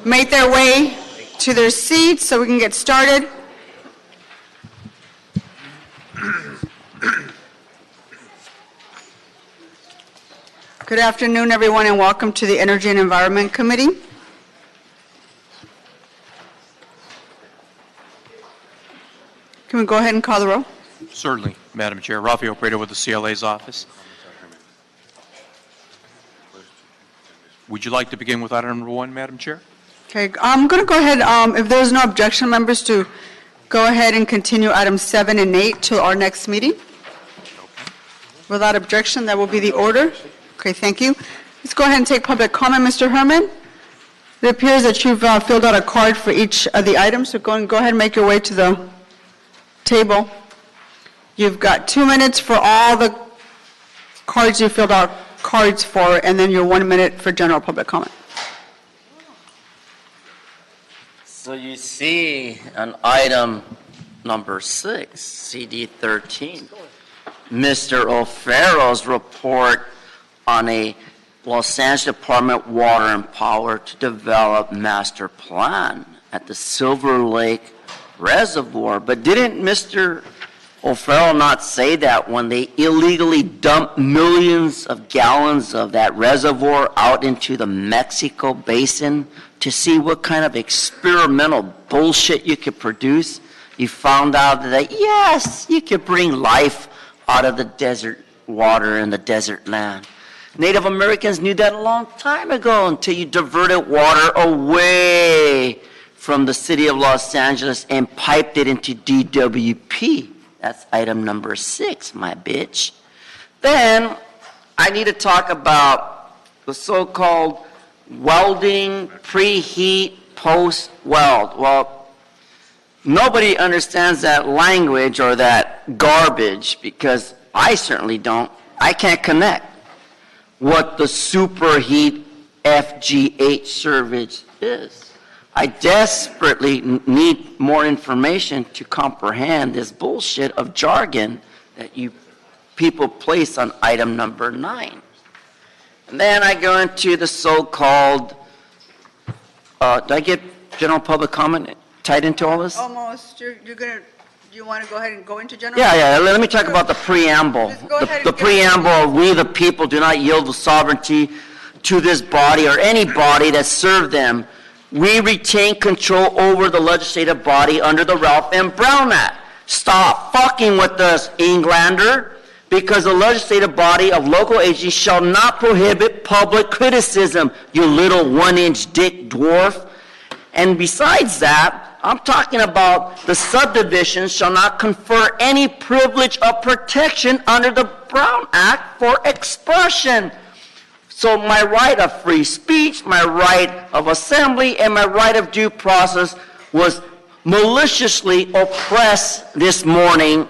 made their way to their seats so we can get started. Good afternoon, everyone, and welcome to the Energy and Environment Committee. Can we go ahead and call the roll? Certainly, Madam Chair. Rafael Prado with the CLA's office. Would you like to begin with item number 1, Madam Chair? Okay, I'm going to go ahead, if there's no objection, members, to go ahead and continue items 7 and 8 to our next meeting. Without objection, that will be the order. Okay, thank you. Let's go ahead and take public comment, Mr. Herman. It appears that you've filled out a card for each of the items, so go ahead and make your way to the table. You've got 2 minutes for all the cards you filled out cards for, and then your 1 minute for general public comment. So you see on item number 6, CD 13, Mr. O'Farrell's report on a Los Angeles Department of Water and Power to develop master plan at the Silver Lake Reservoir. But didn't Mr. O'Farrell not say that when they illegally dumped millions of gallons of that reservoir out into the Mexico basin to see what kind of experimental bullshit you could produce? You found out that, yes, you could bring life out of the desert water and the desert land. Native Americans knew that a long time ago until you diverted water away from the city of Los Angeles and piped it into DWP. That's item number 6, my bitch. Then I need to talk about the so-called welding, preheat, post-weld. Well, nobody understands that language or that garbage because I certainly don't. I can't connect what the superheat FGH service is. I desperately need more information to comprehend this bullshit of jargon that you people place on item number 9. And then I go into the so-called, did I get general public comment tied into all this? Almost. You want to go ahead and go into general? Yeah. Let me talk about the preamble. The preamble, we the people do not yield the sovereignty to this body or any body that served them. We retain control over the legislative body under the Ralph M. Brown Act. Stop fucking with us, Englander, because the legislative body of local agencies shall not prohibit public criticism, you little 1-inch dick dwarf. And besides that, I'm talking about the subdivisions shall not confer any privilege of protection under the Brown Act for expression. So my right of free speech, my right of assembly, and my right of due process was maliciously oppressed this morning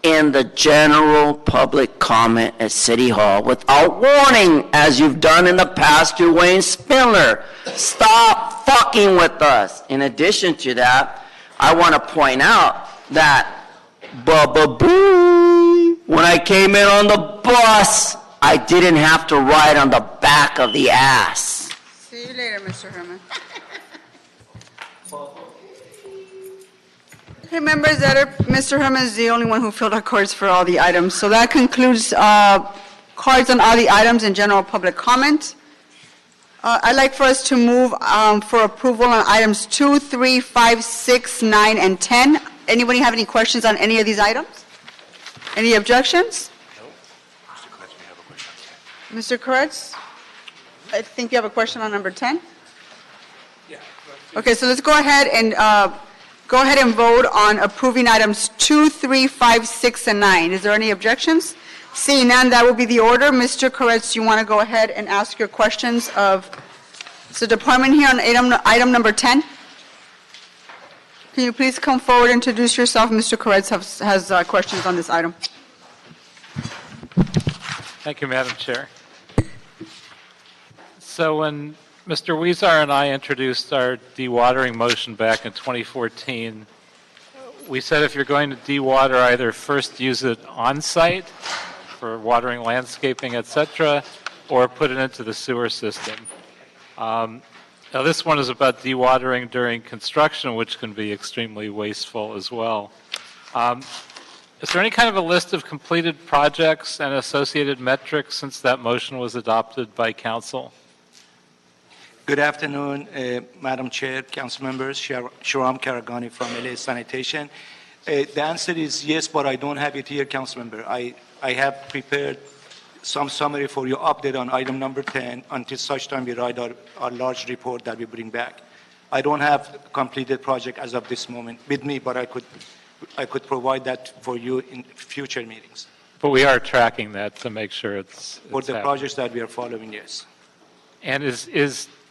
in the general public comment at City Hall without warning, as you've done in the past to Wayne Spindler. Stop fucking with us. In addition to that, I want to point out that when I came in on the bus, I didn't have to ride on the back of the ass. See you later, Mr. Herman. Okay, members, Mr. Herman is the only one who filled out cards for all the items. So that concludes cards on all the items in general public comment. I'd like for us to move for approval on items 2, 3, 5, 6, 9, and 10. Anybody have any questions on any of these items? Any objections? No. Mr. Koretz, I think you have a question on number 10? Yeah. Okay, so let's go ahead and vote on approving items 2, 3, 5, 6, and 9. Is there any objections? Seeing none, that will be the order. Mr. Koretz, you want to go ahead and ask your questions of the department here on item number 10? Can you please come forward and introduce yourself? Mr. Koretz has questions on this item. Thank you, Madam Chair. So when Mr. Weezar and I introduced our dewatering motion back in 2014, we said if you're going to dewater, either first use it on-site for watering landscaping, etc., or put it into the sewer system. Now, this one is about dewatering during construction, which can be extremely wasteful as well. Is there any kind of a list of completed projects and associated metrics since that motion was adopted by council? Good afternoon, Madam Chair, council members, Shahram Karagani from LA Sanitation. The answer is yes, but I don't have it here, council member. I have prepared some summary for your update on item number 10 until such time we write our large report that we bring back. I don't have completed project as of this moment with me, but I could provide that for you in future meetings. But we are tracking that to make sure it's For the happening. projects that we are following, yes. And is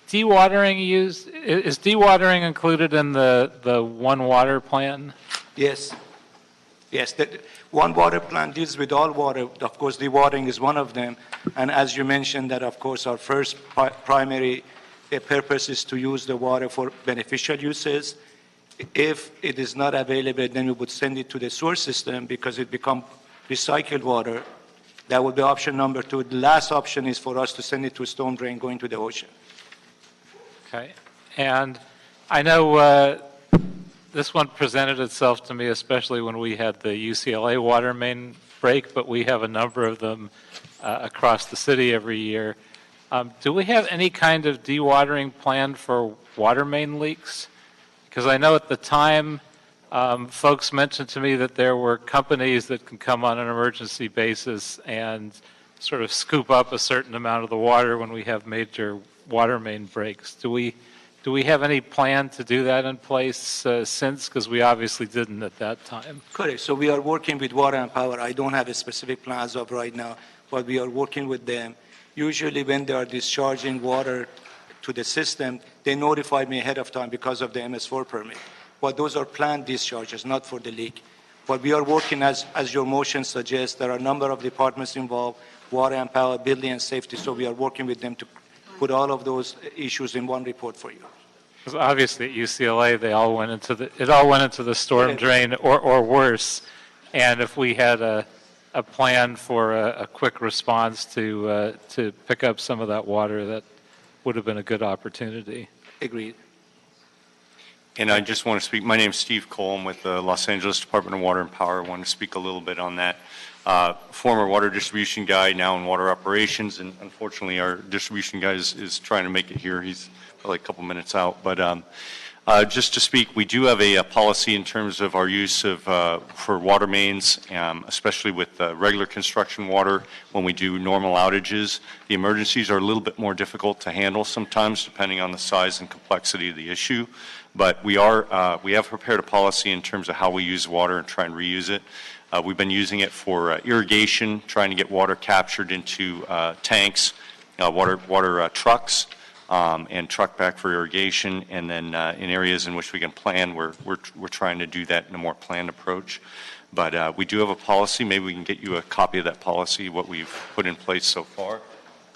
dewatering used, is dewatering included in the One Water plan? Yes. Yes, the One Water plan deals with all water. Of course, dewatering is one of them. And as you mentioned, that of course our first primary purpose is to use the water for beneficial uses. If it is not available, then we would send it to the sewer system because it becomes recycled water. That would be option number 2. The last option is for us to send it to a storm drain going to the ocean. Okay. And I know this one presented itself to me, especially when we had the UCLA water main break, but we have a number of them across the city every year. Do we have any kind of dewatering plan for water main leaks? Because I know at the time, folks mentioned to me that there were companies that can come on an emergency basis and sort of scoop up a certain amount of the water when we have major water main breaks. Do we have any plan to do that in place since? Because we obviously didn't at that time. Correct. So we are working with Water and Power. I don't have a specific plan as of right now, but we are working with them. Usually when they are discharging water to the system, they notify me ahead of time because of the MS4 permit. But those are planned discharges, not for the leak. But we are working, as your motion suggests, there are a number of departments involved, Water and Power, Building and Safety, so we are working with them to put all of those issues in one report for you. Because obviously at UCLA, it all went into the storm drain or worse. And if we had a plan for a quick response to pick up some of that water, that would have been a good opportunity. Agreed. And I just want to speak, my name is Steve Cole, I'm with the Los Angeles Department of Water and Power. I want to speak a little bit on that. Former water distribution guy, now in water operations, and unfortunately our distribution guy is trying to make it here. He's probably a couple minutes out. But just to speak, we do have a policy in terms of our use of for water mains, especially with regular construction water. When we do normal outages, the emergencies are a little bit more difficult to handle sometimes, depending on the size and complexity of the issue. But we have prepared a policy in terms of how we use water and try and reuse it. We've been using it for irrigation, trying to get water captured into tanks, water trucks, and truck back for irrigation. And then in areas in which we can plan, we're trying to do that in a more planned approach. But we do have a policy. Maybe we can get you a copy of that policy, what we've put in place so far.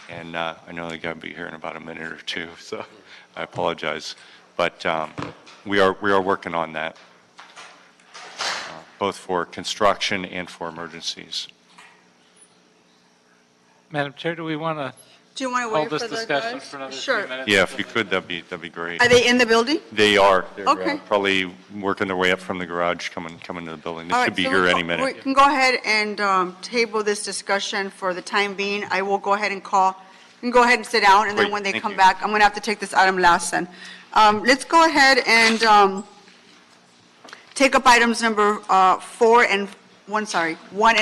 And I know they're going to be here in about a minute or two, so I apologize. But we are working on that, both for construction and for emergencies. Madam Chair, do we want to Do you want to hold wait this for the discussion guys? for another Sure. 3 minutes? Yeah, if you could, that'd be great. Are they in the building? They are. They're Okay. probably working their way up from the garage, coming to the building. They All should right, be so here we any We minute. can go ahead and table this discussion for the time being. I will go ahead and call, you can go ahead and sit down, and then Great, when they thank come you. back, I'm going to have to take this item last then. Let's go ahead and take up items number 1 and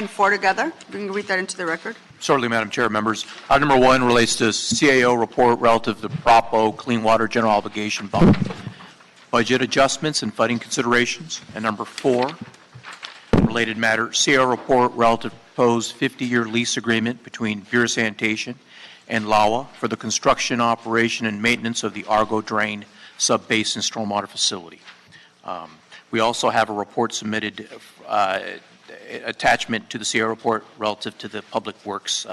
4 together. We can read that into the record. Certainly, Madam Chair, members. Item number 1 relates to CAO report relative to Prop O Clean Water General Obligation Bond, budget adjustments and funding considerations. And number 4, related matter, CAO report relative to proposed 50-year lease agreement between Bureau Sanitation and LAWA for the construction, operation, and maintenance of the Argo Drain Sub-Basin Stormwater Facility. We also have a report submitted attachment to the CAO report relative to the Public Works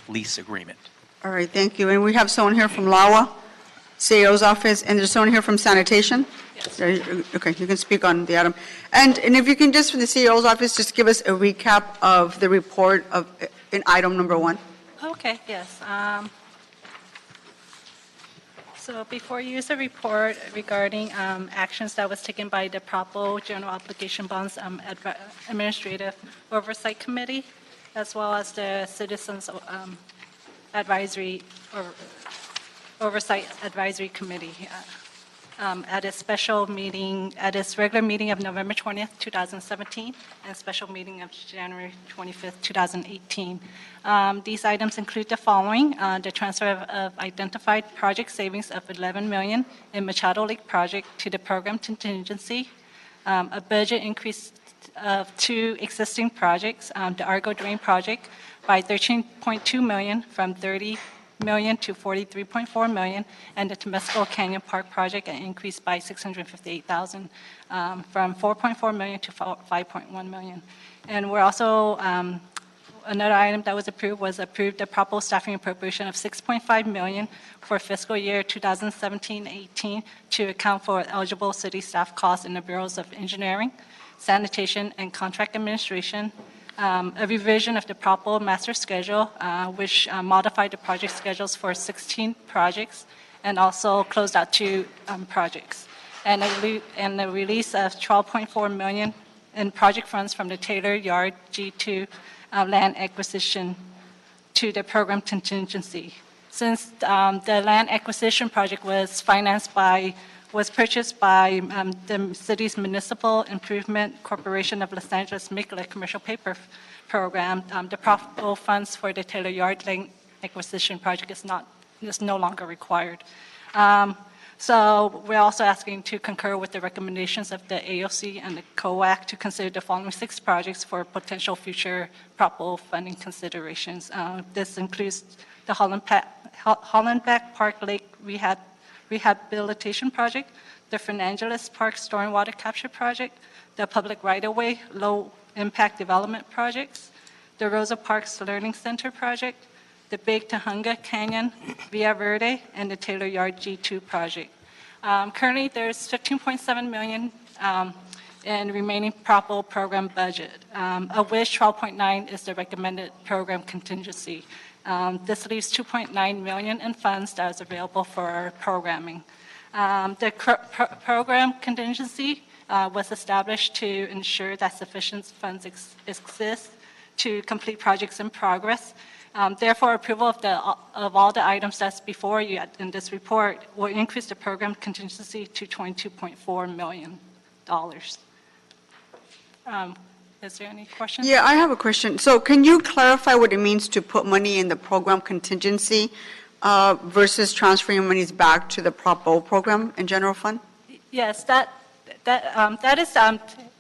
lease agreement. All right, thank you. And we have someone here from LAWA, CAO's office, and there's someone here from sanitation? Yes. Okay, you can speak on the item. And if you can just, from the CAO's office, just give us a recap of the report in item number 1. Okay, yes. So before you is a report regarding actions that was taken by the PROPO General Obligation Bonds Administrative Oversight Committee, as well as the Citizens Advisory or Oversight Advisory Committee at a special meeting, at its regular meeting of November 20th, 2017, and special meeting of January 25th, 2018. These items include the following: the transfer of identified project savings of $11 million in Machado Lake project to the program contingency, a budget increase of 2 existing projects, the Argo Drain project by $13.2 million from $30 million to $43.4 million, and the Temescal Canyon Park project increased by $658,000 from $4.4 million to $5.1 million. And we're also, another item that was approved the PROPO staffing appropriation of $6.5 million for fiscal year 2017-18 to account for eligible city staff costs in the bureaus of engineering, sanitation, and contract administration. A revision of the PROPO master schedule, which modified the project schedules for 16 projects and also closed out 2 projects. And the release of $12.4 million in project funds from the Taylor Yard G2 land acquisition to the program contingency. Since the land acquisition project was purchased by the city's Municipal Improvement Corporation of Los Angeles Make-A Commercial Paper Program, the PROPO funds for the Taylor Yard Lane acquisition project is no longer required. So we're also asking to concur with the recommendations of the AOC and the COAC to consider the following 6 projects for potential future PROPO funding considerations. This includes the Hollenbeck Park Lake Rehabilitation Project, the Fernangeles Park Stormwater Capture Project, the Public Right-of-Way Low Impact Development Projects, the Rosa Parks Learning Center Project, the Big Tahunga Canyon Via Verde, and the Taylor Yard G2 project. Currently, there's $15.7 million in remaining PROPO program budget, of which 12.9 is the recommended program contingency. This leaves $2.9 million in funds that is available for programming. The program contingency was established to ensure that sufficient funds exist to complete projects in progress. Therefore, approval of all the items that's before you in this report will increase the program contingency to $22.4 million. Is there any questions? Yeah, I have a question. So can you clarify what it means to put money in the program contingency versus transferring monies back to the PROPO program in general fund? Yes, that is,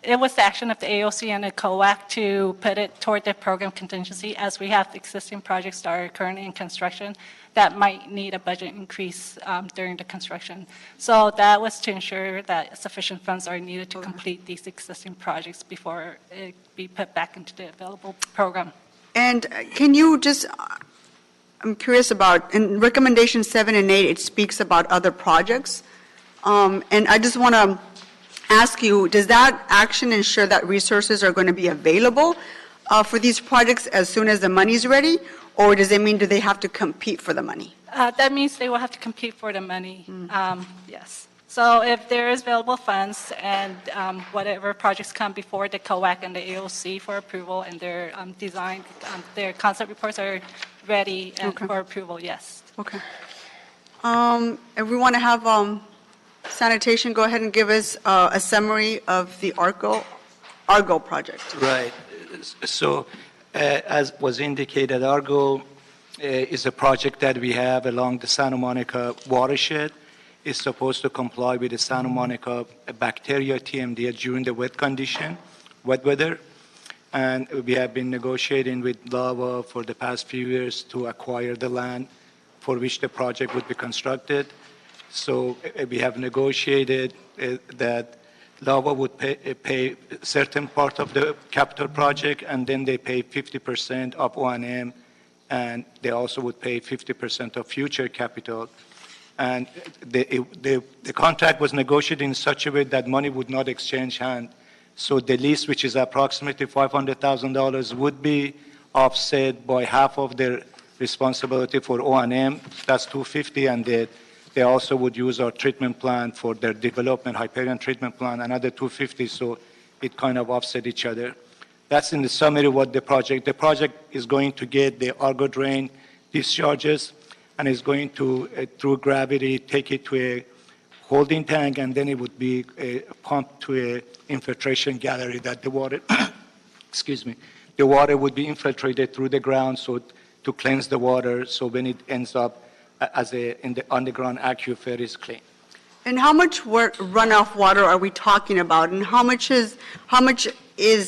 it was the action of the AOC and the COAC to put it toward the program contingency, as we have existing projects that are currently in construction that might need a budget increase during the construction. So that was to ensure that sufficient funds are needed to complete these existing projects before it be put back into the available program. And can you just, I'm curious about, in recommendation 7 and 8, it speaks about other projects. And I just want to ask you, does that action ensure that resources are going to be available for these projects as soon as the money's ready? Or does it mean do they have to compete for the money? That means they will have to compete for the money, yes. So if there is available funds and whatever projects come before the COAC and the AOC for approval and their design, their concept reports are ready and for approval, yes. Okay. If we want to have sanitation, go ahead and give us a summary of the Argo project. Right. So, as was indicated, Argo is a project that we have along the Santa Monica watershed. It's supposed to comply with the Santa Monica bacteria TMDA during the wet weather. And we have been negotiating with Lava for the past few years to acquire the land for which the project would be constructed. So we have negotiated that Lava would pay a certain part of the capital project, and then they pay 50% of O&M, and they also would pay 50% of future capital. And the contract was negotiated in such a way that money would not exchange hands. So the lease, which is approximately $500,000, would be offset by half of their responsibility for O&M. That's $250,000, and the They also would use our treatment plant for their development, Hyperion treatment plant, another 250, so it kind of offset each other. That's in the summary what the project is going to get the Argo drain discharges and is going to, through gravity, take it to a holding tank, and then it would be pumped to a infiltration gallery that the water, excuse me, the water would be infiltrated through the ground so to cleanse the water, so when it ends up in the underground aquifer is clean. And how much runoff water are we talking about? And how much is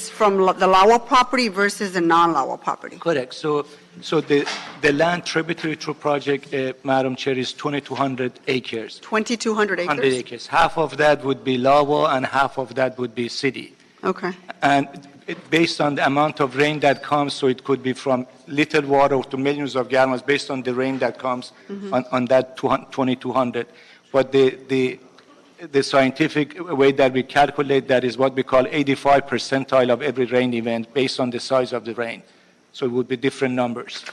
from the Lawa property versus the non-Lawa property? Correct. So the land tributary to project, Madam Chair, is 2,200 acres. 2,200 acres? 100 acres. Half of that would be Lawa and half of that would be city. Okay. And based on the amount of rain that comes, so it could be from little water to millions of gallons based on the rain that comes on that 2,200. But the scientific way that we calculate that is what we call 85 percentile of every rain event based on the size of the rain. So it would be different numbers.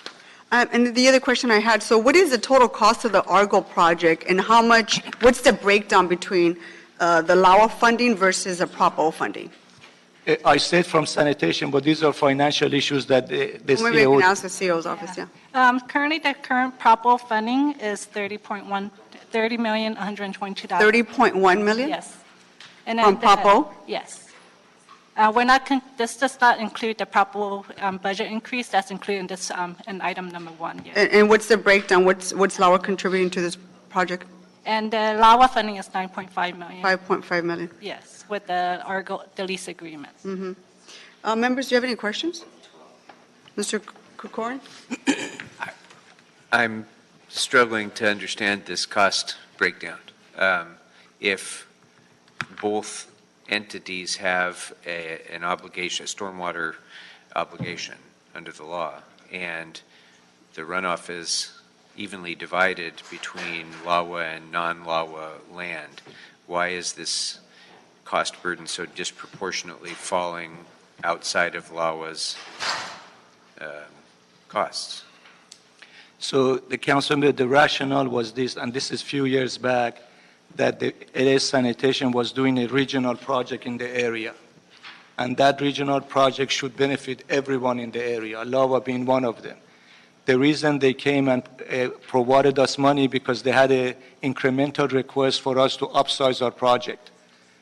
And the other question I had, so what is the total cost of the Argo project, and what's the breakdown between the Lawa funding versus the Prop O funding? I said from sanitation, but these are financial issues that the Maybe I CEO... can ask the CEO's office, yeah. Currently, the current Propo funding is $30,122,000. 30.1 million? Yes. And From then Propo? Yes. This does not include the Propo budget increase. That's included in this, in item number 1. Yes. And what's the breakdown? What's Lawa contributing to this project? And the LAWA funding is $9.5 million. 5.5 million. Yes, with the Argo, the lease agreement. Members, do you have any questions? Mr. Kukorin? I'm struggling to understand this cost breakdown. If both entities have an obligation, a stormwater obligation under the law, and the runoff is evenly divided between LAWA and non-LAWA land, why is this cost burden so disproportionately falling outside of LAWA's costs? So the councilman, the rationale was this, and this is few years back, that the LA Sanitation was doing a regional project in the area. And that regional project should benefit everyone in the area, LAWA being one of them. The reason they came and provided us money because they had an incremental request for us to upsize our project.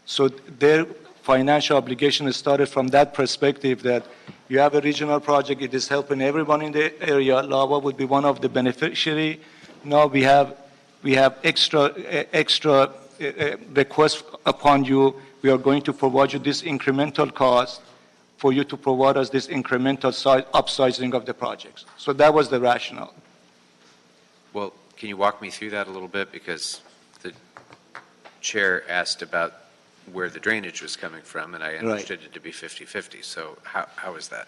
So their financial obligation started from that perspective that you have a regional project, it is helping everyone in the area. LAWA would be one of the beneficiary. Now we have extra requests upon you. We are going to provide you this incremental cost for you to provide us this incremental upsizing of the projects. So that was the rationale. Well, can you walk me through that a little bit? Because the chair asked about where the drainage was coming from, and I understood it to be 50-50. So how is that?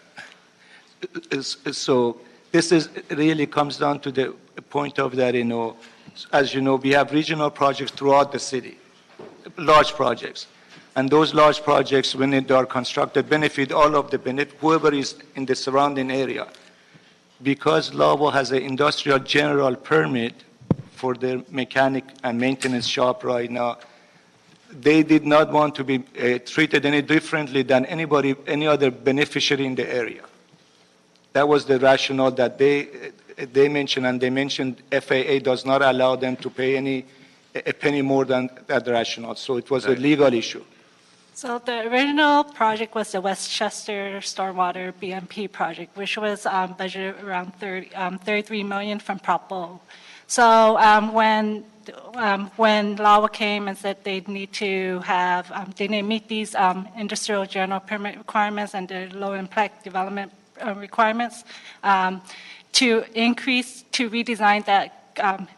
So this really comes down to the point of that, as you know, we have regional projects throughout the city, large projects. And those large projects, when they are constructed, benefit all of whoever is in the surrounding area. Because LAWA has an industrial general permit for their mechanic and maintenance shop right now, they did not want to be treated any differently than any other beneficiary in the area. That was the rationale that they mentioned, and they mentioned FAA does not allow them to pay a penny more than that rationale. So it was a legal issue. So the original project was the Westchester Stormwater BMP project, which was budgeted around $33 million from Propo. So when LAWA came and said they need to they need to meet these industrial general permit requirements and the low impact development requirements to redesign that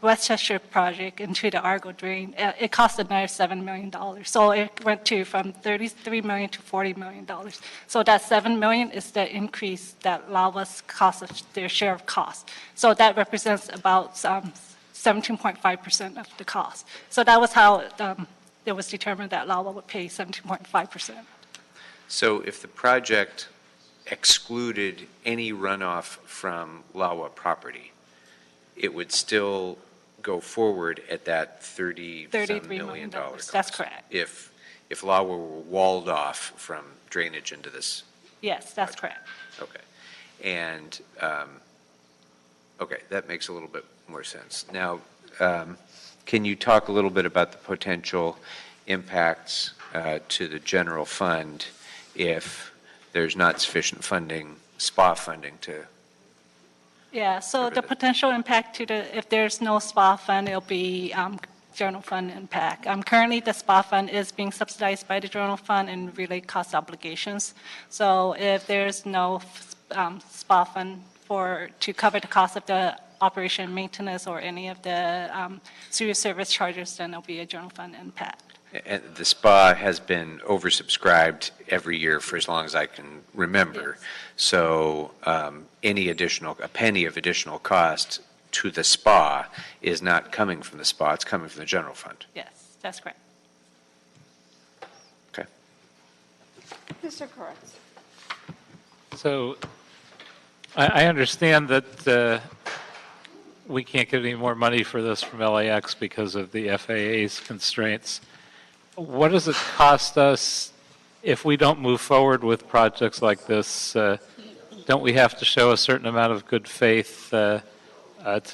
Westchester project into the Argo drain, it cost another $7 million. So it went from $33 million to $40 million. So that $7 million is the increase that LAWA's cost of their share of cost. So that represents about 17.5% of the cost. So that was how it was determined that LAWA would pay 17.5%. So if the project excluded any runoff from LAWA property, it would still go forward at that 30 some $33 million million. cost. That's correct. If law were walled off from drainage into this. Yes, that's correct. Okay. And, okay, that makes a little bit more sense. Now, can you talk a little bit about the potential impacts to the general fund if there's not sufficient funding, SPA funding to, Yeah, so Cover the that. potential impact to if there's no SPA fund, it'll be general fund impact. Currently, the SPA fund is being subsidized by the general fund and related cost obligations. So if there's no SPA fund to cover the cost of the operation and maintenance or any of the sewer service charges, then there'll be a general fund impact. and the SPA has been oversubscribed every year for as long as I can remember. Yes. So a penny of additional cost to the SPA is not coming from the SPA, it's coming from the general fund. Yes, that's correct. Okay. Mr. Corretz. So I understand that we can't get any more money for this from LAX because of the FAA's constraints. What does it cost us if we don't move forward with projects like this? Don't we have to show a certain amount of good faith to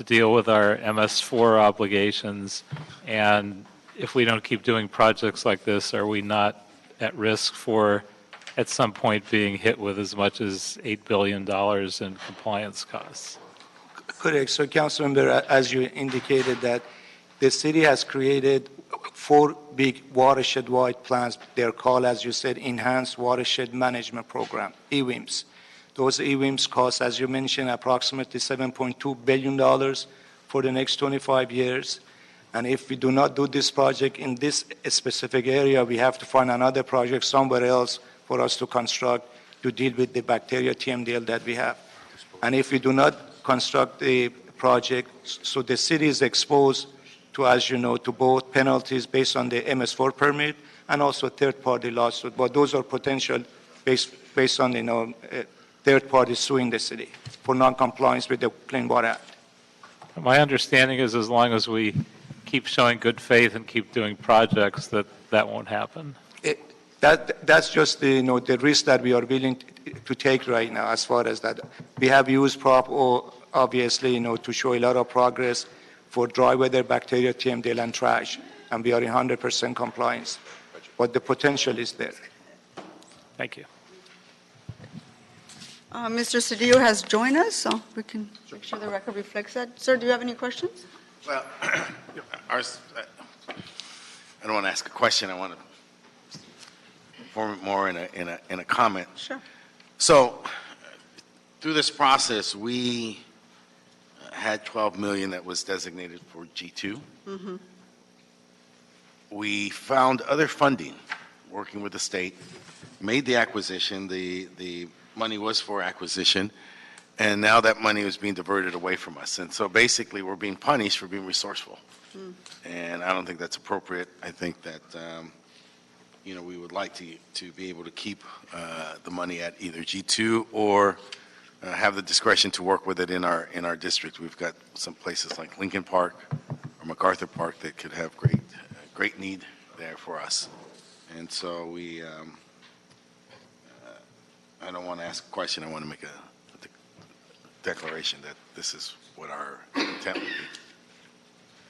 deal with our MS4 obligations? And if we don't keep doing projects like this, are we not at risk for, at some point, being hit with as much as $8 billion in compliance costs? Correct. So, Councilmember, as you indicated, that the city has created 4 big watershed-wide plans. They're called, as you said, Enhanced Watershed Management Program, EWIMS. Those EWIMS cost, as you mentioned, approximately $7.2 billion for the next 25 years. And if we do not do this project in this specific area, we have to find another project somewhere else for us to construct to deal with the bacteria TMDL that we have. And if we do not construct the project, so the city is exposed to, as you know, to both penalties based on the MS4 permit and also third-party lawsuit. But those are potential based on, third parties suing the city for non-compliance with the Clean Water Act. My understanding is as long as we keep showing good faith and keep doing projects, that won't happen. That's just the the risk that we are willing to take right now. As far as that, we have used obviously to show a lot of progress for dry weather bacteria, TMDL, and trash, and we are in 100% compliance. But the potential is there. Thank you. Mr. Cedillo has joined us, so we can make sure the record reflects that. Sir, do you have any questions? Well, I don't want to ask a question. I want to form it more in a comment. Sure. So, through this process, we had 12 million that was designated for G2. Mm-hmm. We found other funding, working with the state, made the acquisition. The money was for acquisition, and now that money is being diverted away from us. And so basically, we're being punished for being resourceful. And I don't think that's appropriate. I think that, we would like to be able to keep the money at either G2 or have the discretion to work with it in our district. We've got some places like Lincoln Park or MacArthur Park that could have great need there for us. And so I don't want to ask a question. I want to make a declaration that this is what our intent would be.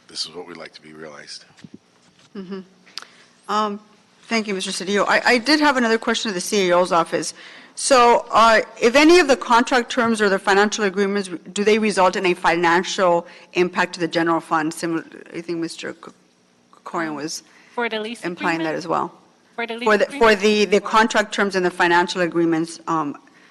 This is what we'd like to be realized. Mm-hmm. Thank you, Mr. Cedillo. I did have another question to the CAO's office. So if any of the contract terms or the financial agreements, do they result in a financial impact to the general fund? Similar, I think Mr. Corian was For the lease implying that agreement? as well. For the lease For agreement? the contract terms and the financial agreements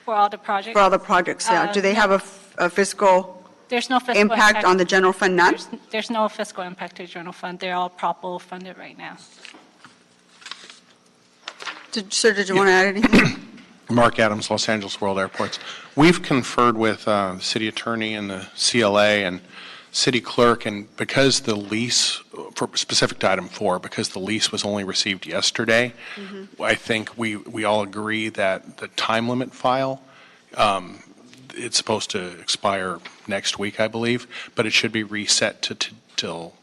For all the projects? for all the projects, yeah. Do they have a fiscal There's no fiscal impact on the general fund? None? There's no fiscal impact to the general fund. They're all proper funded right now. Sir, did you want to add anything? Mark Adams, Los Angeles World Airports. We've conferred with the city attorney and the CLA and city clerk, and because the lease, for specific to item 4, because the lease was only received yesterday, I think we all agree that the time limit file, it's supposed to expire next week, I believe, but it should be reset to till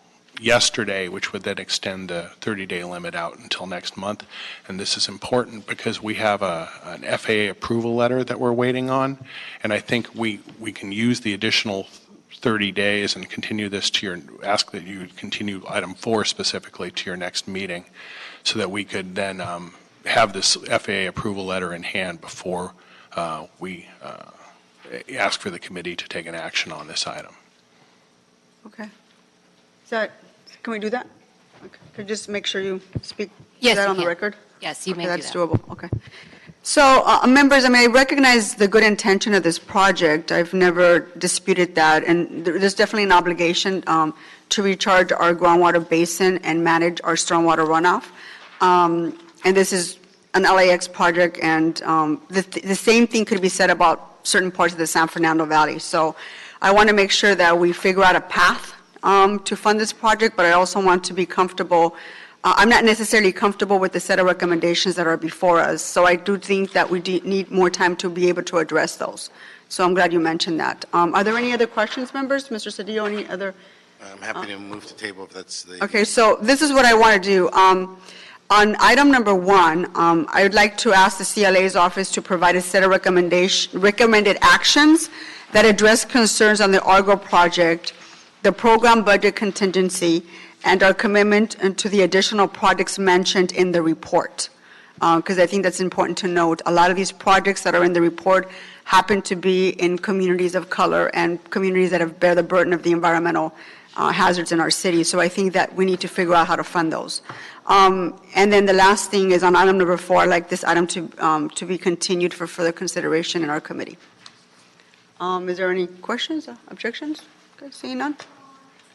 yesterday, which would then extend the 30-day limit out until next month. And this is important because we have an FAA approval letter that we're waiting on, and I think we can use the additional 30 days and continue this to your, ask that you continue item 4 specifically to your next meeting, so that we could then have this FAA approval letter in hand before we ask for the committee to take an action on this item. Okay. Can we do that? Okay. Could you just make sure you speak to Yes, that you on the can. record? Yes, you may Okay, do that's that. doable, okay. So, members, I mean, I recognize the good intention of this project. I've never disputed that, and there's definitely an obligation to recharge our groundwater basin and manage our stormwater runoff. And this is an LAX project, and the same thing could be said about certain parts of the San Fernando Valley. So I want to make sure that we figure out a path to fund this project, but I also want to be comfortable. I'm not necessarily comfortable with the set of recommendations that are before us, so I do think that we need more time to be able to address those. So I'm glad you mentioned that. Are there any other questions, members? Mr. Cedillo, any other? I'm happy to move to table if that's the. Okay, so this is what I want to do. On item number 1, I would like to ask the CLA's office to provide a set of recommended actions that address concerns on the Argo project, the program budget contingency, and our commitment to the additional projects mentioned in the report. Because I think that's important to note. A lot of these projects that are in the report happen to be in communities of color and communities that have bear the burden of the environmental hazards in our city. So I think that we need to figure out how to fund those. And then the last thing is on item number 4, I'd like this item to be continued for further consideration in our committee. Is there any questions, objections? Okay, seeing none.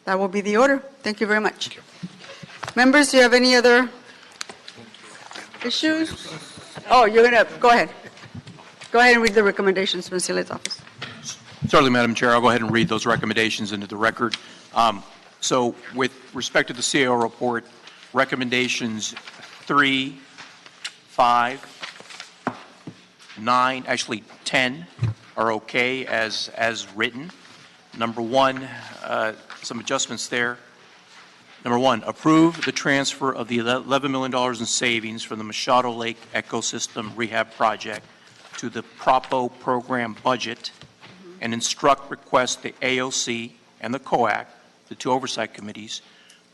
That will be the order. Thank you very much. Members, do you have any other issues? Oh, you're going to, go ahead. Go ahead and read the recommendations from the CLA's office. Certainly, Madam Chair, I'll go ahead and read those recommendations into the record. So with respect to the CAO report, recommendations 3, 5, 9, actually 10 are okay as written. Number 1, some adjustments there. Number 1, approve the transfer of the $11 million in savings from the Machado Lake Ecosystem Rehab Project to the PROPO program budget and request the AOC and the COAC, the 2 oversight committees,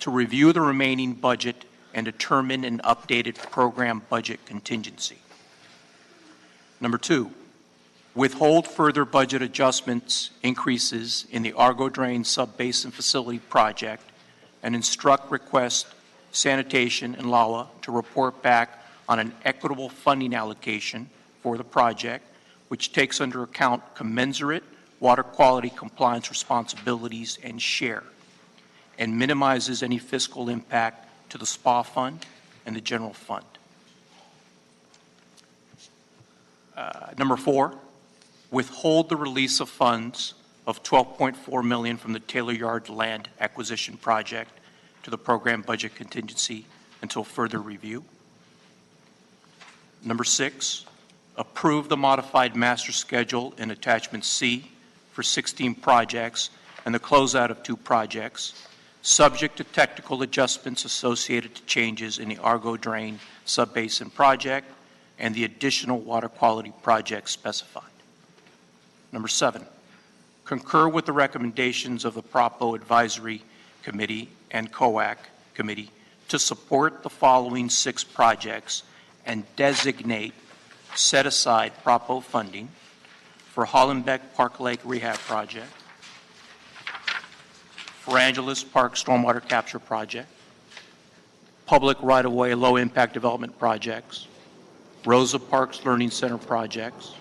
to review the remaining budget and determine an updated program budget contingency. Number 2, withhold further budget adjustments, increases in the Argo Drain Sub-Basin Facility project, and request Sanitation and LAWA to report back on an equitable funding allocation for the project, which takes under account commensurate water quality compliance responsibilities and share, and minimizes any fiscal impact to the SPA fund and the general fund. Number 4, withhold the release of funds of $12.4 million from the Taylor Yard land acquisition project to the program budget contingency until further review. Number 6, approve the modified master schedule in attachment C for 16 projects and the closeout of 2 projects, subject to technical adjustments associated to changes in the Argo Drain Sub-Basin project and the additional water quality projects specified. Number 7, concur with the recommendations of the PROPO Advisory Committee and COAC Committee to support the following 6 projects and designate set-aside PROPO funding for Hollenbeck Park Lake Rehab Project, for Angeles Park Stormwater Capture Project, Public Right-of-Way Low-Impact Development Projects, Rosa Parks Learning Center Projects,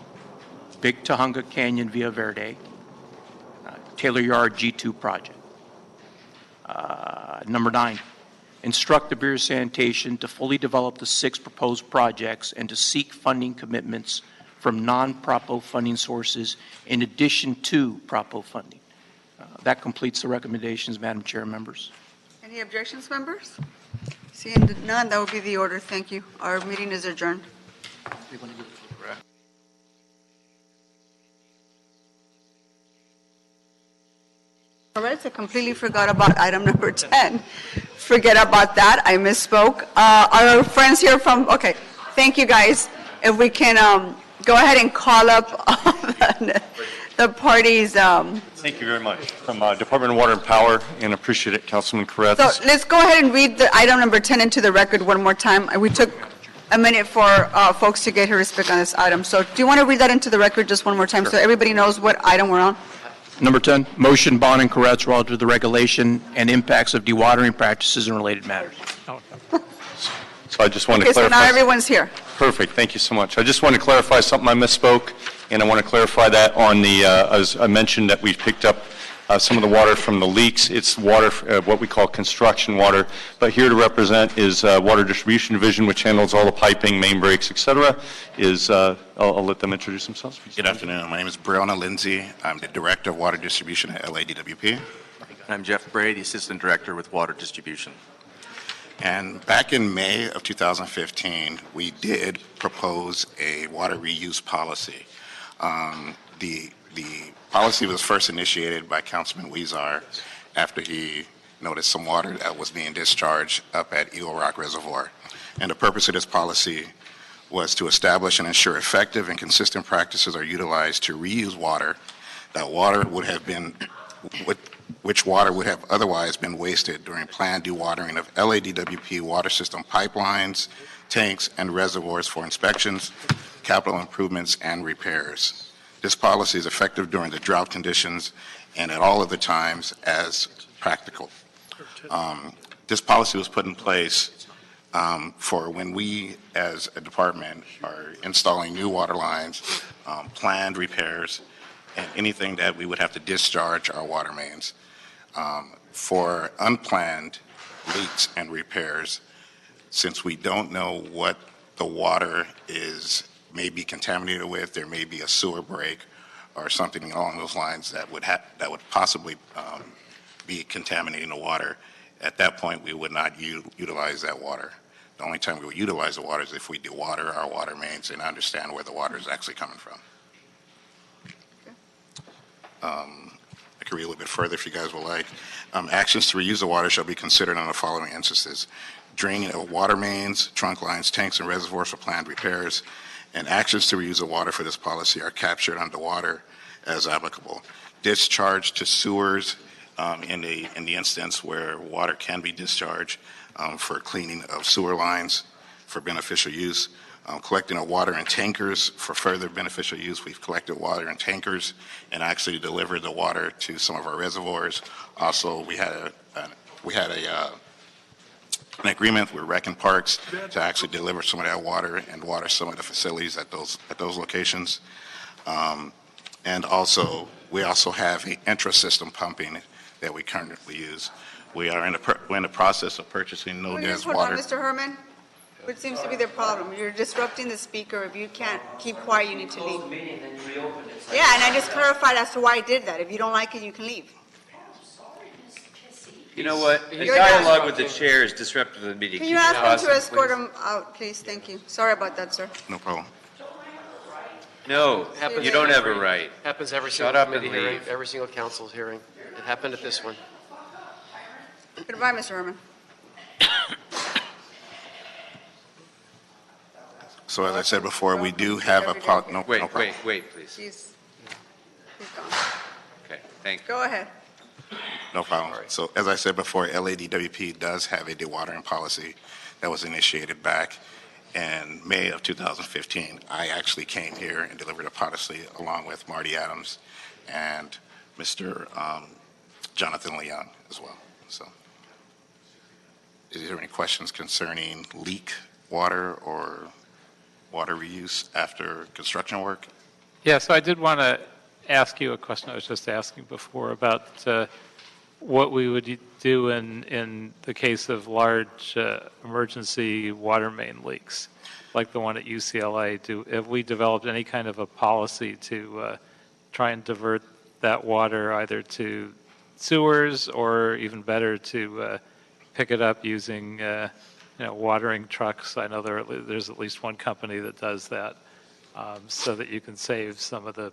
Big Tahunga Canyon Via Verde, Taylor Yard G2 Project. Number 9, instruct the Bureau of Sanitation to fully develop the 6 proposed projects and to seek funding commitments from non-PROPO funding sources in addition to PROPO funding. That completes the recommendations, Madam Chair and members. Any objections, members? Seeing none, that will be the order. Thank you. Our meeting is adjourned. All right, so completely forgot about item number 10. Forget about that, I misspoke. Our friends here from, okay, thank you, guys. If we can go ahead and call up the parties. Thank you very much. From Department of Water and Power, and appreciate it, Councilman Koretz. So let's go ahead and read the item number 10 into the record one more time. We took a minute for folks to get here to speak on this item. So do you want to read that into the record just one more time so everybody knows what item we're on? Number 10, motion, Bond and Koretz relative to the regulation and impacts of dewatering practices and related matters. So I just want to Okay, so clarify. now everyone's here. Perfect, thank you so much. I just want to clarify something I misspoke, and I want to clarify that on the, as I mentioned, that we picked up some of the water from the leaks. It's water, what we call construction water, but here to represent is Water Distribution Division, which handles all the piping, main breaks, et cetera. I'll let them introduce themselves. Good afternoon. My name is Breonna Lindsay. I'm the Director of Water Distribution at LADWP. I'm Jeff Bray, the Assistant Director with Water Distribution. And back in May of 2015, we did propose a water reuse policy. The policy was first initiated by Councilman Weezer after he noticed some water that was being discharged up at Eagle Rock Reservoir. And the purpose of this policy was to establish and ensure effective and consistent practices are utilized to reuse water. That water would have been, which water would have otherwise been wasted during planned dewatering of LADWP water system pipelines, tanks, and reservoirs for inspections, capital improvements, and repairs. This policy is effective during the drought conditions and at all other times as practical. This policy was put in place for when we, as a department, are installing new water lines, planned repairs, and anything that we would have to discharge our water mains. For unplanned leaks and repairs, since we don't know what the water may be contaminated with, there may be a sewer break or something along those lines that would possibly be contaminating the water. At that point, we would not utilize that water. The only time we would utilize the water is if we dewater our water mains and understand where the water is actually coming from. I can read a little bit further if you guys would like. Actions to reuse the water shall be considered in the following instances: draining of water mains, trunk lines, tanks, and reservoirs for planned repairs. And actions to reuse the water for this policy are captured underwater as applicable. Discharge to sewers in the instance where water can be discharged for cleaning of sewer lines for beneficial use. Collecting of water in tankers for further beneficial use. We've collected water in tankers and actually delivered the water to some of our reservoirs. Also, we had an agreement with Rec and Parks to actually deliver some of that water and water some of the facilities at those locations. And also, we also have an intra-system pumping that we currently use. We're in the process of purchasing no-des water. Mr. Herman, what seems to be the problem? You're disrupting the speaker. If you can't keep quiet, you need to leave. Yeah, and I just clarified as to why I did that. If you don't like it, you can leave. You know what? The You're dialogue done. with the chair is disruptive to the meeting. Can you ask him to escort him out, please? Thank you. Sorry about that, sir. No problem. No, you don't have a right. Happens every Shut single up and committee hearing, leave. every single council hearing. It happened at this one. Goodbye, Mr. Herman. So as I said before, we do have no problem. Wait, please. He's gone. Okay, thank you. Go ahead. No problem. So as I said before, LADWP does have a dewatering policy that was initiated back in May of 2015. I actually came here and delivered a policy along with Marty Adams and Mr. Jonathan Leon as well. So is there any questions concerning leak water or water reuse after construction work? Yeah, so I did want to ask you a question I was just asking before about what we would do in the case of large emergency water main leaks, like the one at UCLA. Have we developed any kind of a policy to try and divert that water either to sewers or even better to pick it up using watering trucks? I know there's at least one company that does that, so that you can save some of the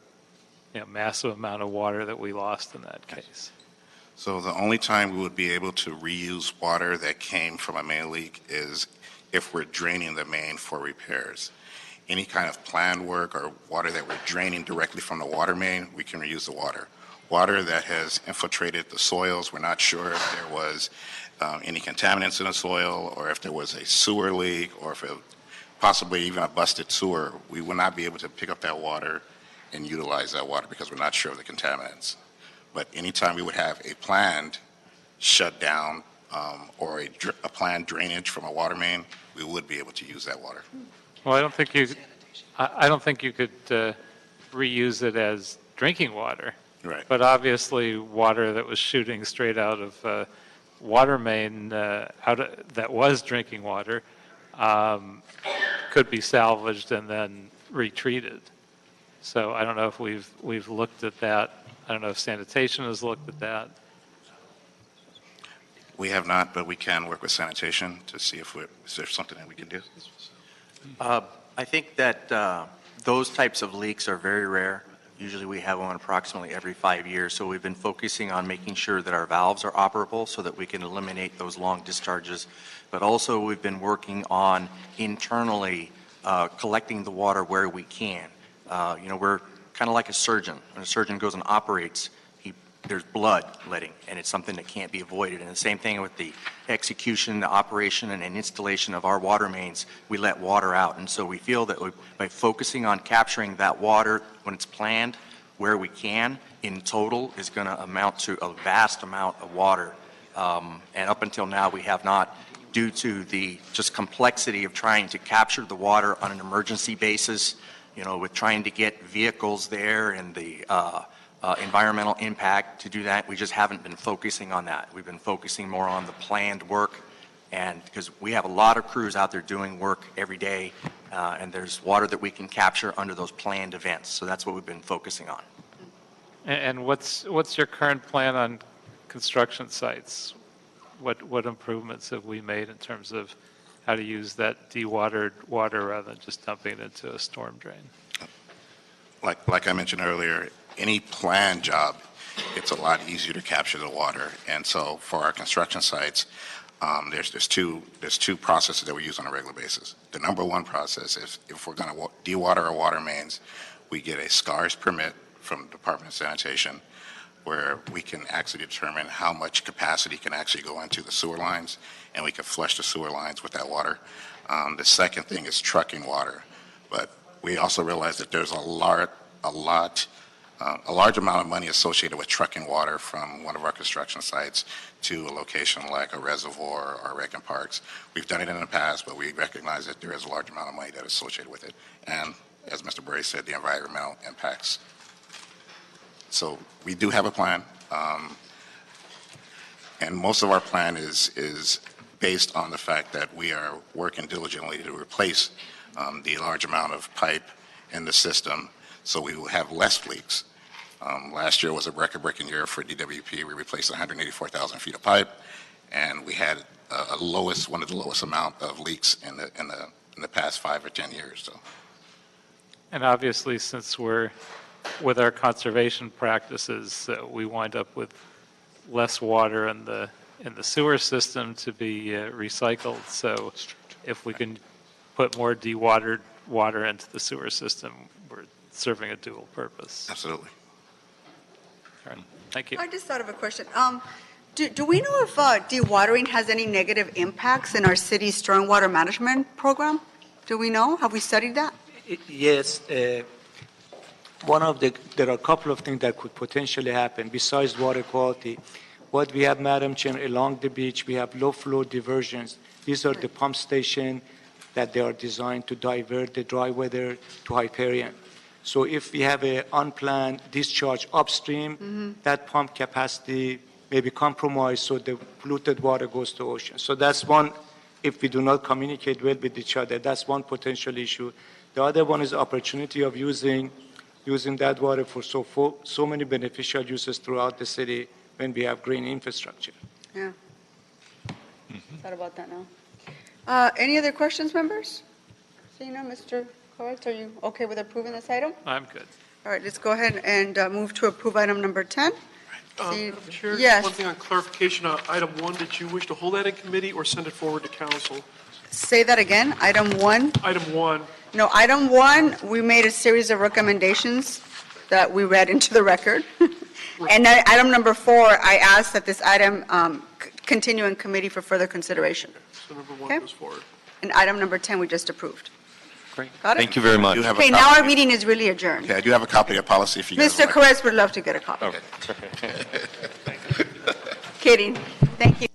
massive amount of water that we lost in that case. So the only time we would be able to reuse water that came from a main leak is if we're draining the main for repairs. Any kind of planned work or water that we're draining directly from the water main, we can reuse the water. Water that has infiltrated the soils, we're not sure if there was any contaminants in the soil or if there was a sewer leak or if it possibly even a busted sewer, we will not be able to pick up that water and utilize that water because we're not sure of the contaminants. But anytime we would have a planned shutdown or a planned drainage from a water main, we would be able to use that water. Well, I don't think you could reuse it as drinking water. Right. But obviously, water that was shooting straight out of water main that was drinking water could be salvaged and then retreated. So I don't know if we've looked at that. I don't know if sanitation has looked at that. We have not, but we can work with sanitation to see if there's something that we can do. I think that those types of leaks are very rare. Usually we have one approximately every 5 years, so we've been focusing on making sure that our valves are operable so that we can eliminate those long discharges. But also we've been working on internally collecting the water where we can. We're kind of like a surgeon. When a surgeon goes and operates, there's blood letting, and it's something that can't be avoided. And the same thing with the execution, the operation, and installation of our water mains, we let water out. And so we feel that by focusing on capturing that water when it's planned, where we can, in total, is going to amount to a vast amount of water. And up until now, we have not, due to the just complexity of trying to capture the water on an emergency basis, with trying to get vehicles there and the environmental impact to do that. We just haven't been focusing on that. We've been focusing more on the planned work, and because we have a lot of crews out there doing work every day, and there's water that we can capture under those planned events. So that's what we've been focusing on. And what's your current plan on construction sites? What improvements have we made in terms of how to use that dewatered water rather than just dumping it into a storm drain? Like I mentioned earlier, any planned job, it's a lot easier to capture the water. And so for our construction sites, there's two processes that we use on a regular basis. The number one process is if we're going to dewater our water mains, we get a SCARS permit from the Department of Sanitation where we can actually determine how much capacity can actually go into the sewer lines, and we can flush the sewer lines with that water. The second thing is trucking water. But we also realize that there's a large amount of money associated with trucking water from one of our construction sites to a location like a reservoir or rec and parks. We've done it in the past, but we recognize that there is a large amount of money that is associated with it. And as Mr. Bray said, the environmental impacts. So we do have a plan, and most of our plan is based on the fact that we are working diligently to replace the large amount of pipe in the system so we will have less leaks. Last year was a record-breaking year for DWP. We replaced 184,000 feet of pipe, and we had one of the lowest amount of leaks in the past 5 or 10 years. So. And obviously, since with our conservation practices, we wind up with less water in the sewer system to be recycled. So if we can put more dewatered water into the sewer system, we're serving a dual purpose. Absolutely. All right. Thank you. I just thought of a question. Do we know if dewatering has any negative impacts in our city's stormwater management program? Do we know? Have we studied that? Yes. There are a couple of things that could potentially happen besides water quality. What we have, Madam Chair, along the beach, we have low flow diversions. These are the pump stations that they are designed to divert the dry weather to Hyperion. So if we have an unplanned discharge upstream, that pump capacity may be compromised, so the polluted water goes to ocean. So that's one, if we do not communicate well with each other, that's one potential issue. The other one is opportunity of using that water for so many beneficial uses throughout the city when we have green infrastructure. Yeah. Thought about that now. Any other questions, members? Seeing none, Mr. Correct, are you okay with approving this item? I'm good. All right, let's go ahead and move to approve item number 10. See- Madam Chair, yes. one thing on clarification, item 1, did you wish to hold that in committee or send it forward to council? Say that again, item 1. Item 1, No, item 1, we made a series of recommendations that we read into the record. And then item number 4, I asked that this item continue in committee for further consideration. so number 1 Okay. goes forward. And item number 10, we just approved. Great. Got it? Thank you very much. Do have a Okay, now our copy- meeting is really adjourned. Okay, I do have a copy of policy if you guys Mr. would like. Corres would love to get a copy. Okay. Kidding. Thank you.